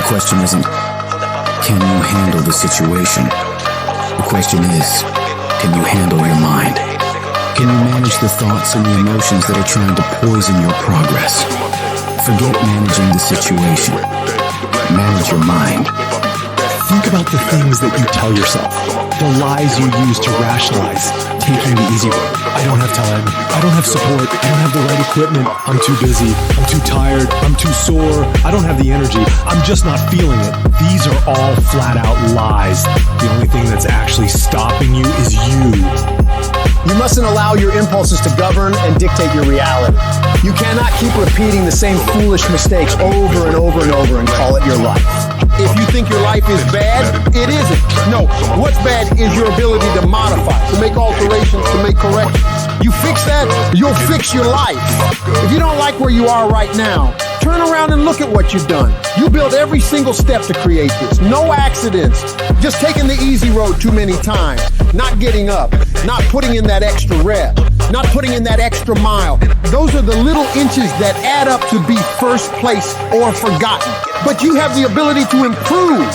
question isn't, can you handle the situation? The question is, can you handle your mind? Can you manage the thoughts and the emotions that are trying to poison your progress? Forget managing the situation. Manage your mind. Think about the things that you tell yourself, the lies you use to rationalize taking the easy road. I don't have time. I don't have support. I don't have the right equipment. I'm too busy. I'm too tired. I'm too sore. I don't have the energy. I'm just not feeling it. These are all flat out lies. The only thing that's actually stopping you is you. You mustn't allow your impulses to govern and dictate your reality. You cannot keep repeating the same foolish mistakes over and over and over and call it your life. If you think your life is bad, it isn't. No, what's bad is your ability to modify, to make alterations, to make corrections. You fix that, you'll fix your life. If you don't like where you are right now, turn around and look at what you've done. You built every single step to create this. No accidents. Just taking the easy road too many times. Not getting up. Not putting in that extra rep. Not putting in that extra mile. Those are the little inches that add up to be first place or forgotten. But you have the ability to improve,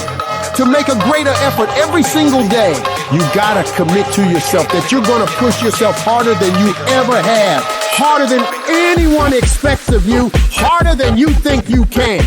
to make a greater effort every single day. You gotta commit to yourself that you're gonna push yourself harder than you ever have. Harder than anyone expects of you. Harder than you think you can.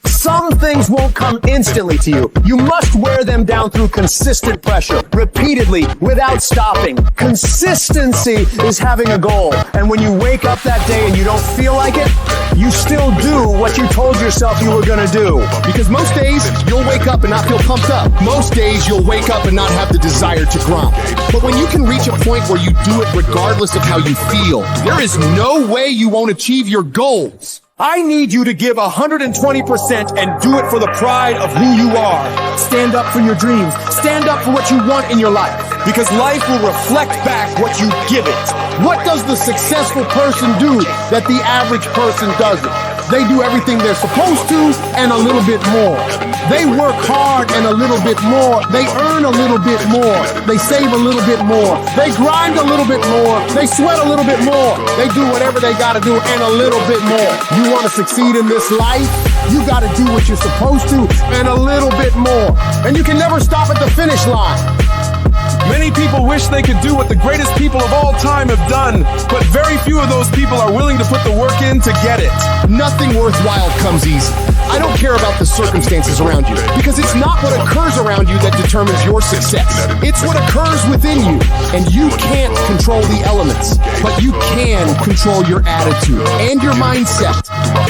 Some things won't come instantly to you. You must wear them down through consistent pressure, repeatedly, without stopping. Consistency is having a goal. And when you wake up that day and you don't feel like it, you still do what you told yourself you were gonna do. Because most days, you'll wake up and not feel pumped up. Most days, you'll wake up and not have the desire to grind. But when you can reach a point where you do it regardless of how you feel, there is no way you won't achieve your goals. I need you to give 120% and do it for the pride of who you are. Stand up for your dreams. Stand up for what you want in your life. Because life will reflect back what you give it. What does the successful person do that the average person doesn't? They do everything they're supposed to and a little bit more. They work hard and a little bit more. They earn a little bit more. They save a little bit more. They grind a little bit more. They sweat a little bit more. They do whatever they gotta do and a little bit more. You wanna succeed in this life? You gotta do what you're supposed to and a little bit more. And you can never stop at the finish line. Many people wish they could do what the greatest people of all time have done, but very few of those people are willing to put the work in to get it. Nothing worthwhile comes easy. I don't care about the circumstances around you, because it's not what occurs around you that determines your success. It's what occurs within you. And you can't control the elements, but you can control your attitude and your mindset.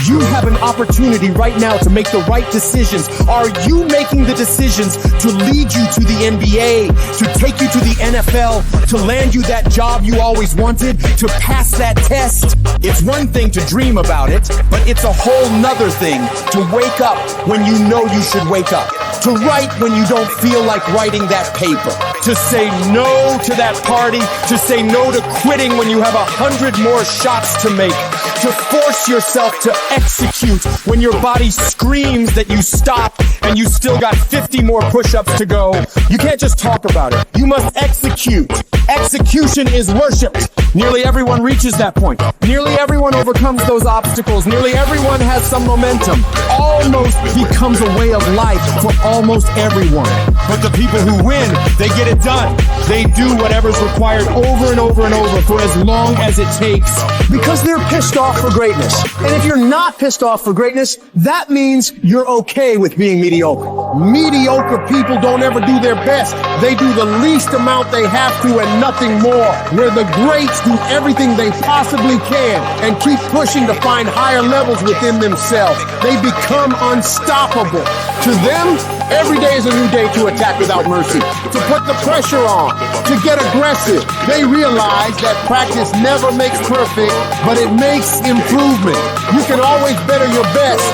You have an opportunity right now to make the right decisions. Are you making the decisions to lead you to the NBA, to take you to the NFL, to land you that job you always wanted, to pass that test? It's one thing to dream about it, but it's a whole nother thing to wake up when you know you should wake up, to write when you don't feel like writing that paper, to say no to that party, to say no to quitting when you have 100 more shots to make, to force yourself to execute when your body screams that you stop and you still got 50 more push-ups to go. You can't just talk about it. You must execute. Execution is worshipped. Nearly everyone reaches that point. Nearly everyone overcomes those obstacles. Nearly everyone has some momentum. Almost becomes a way of life for almost everyone. But the people who win, they get it done. They do whatever's required over and over and over for as long as it takes. Because they're pissed off for greatness. And if you're not pissed off for greatness, that means you're okay with being mediocre. Mediocre people don't ever do their best. They do the least amount they have to and nothing more. Where the greats do everything they possibly can and keep pushing to find higher levels within themselves. They become unstoppable. To them, every day is a new day to attack without mercy, to put the pressure on, to get aggressive. They realize that practice never makes perfect, but it makes improvement. You can always better your best.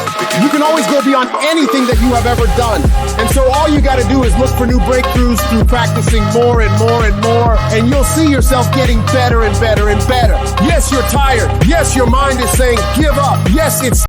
You can always go beyond anything that you have ever done. And so all you got to do is look for new breakthroughs through practicing more and more and more, and you'll see yourself getting better and better and better. Yes, you're tired. Yes, your mind is saying, give up. Yes, it's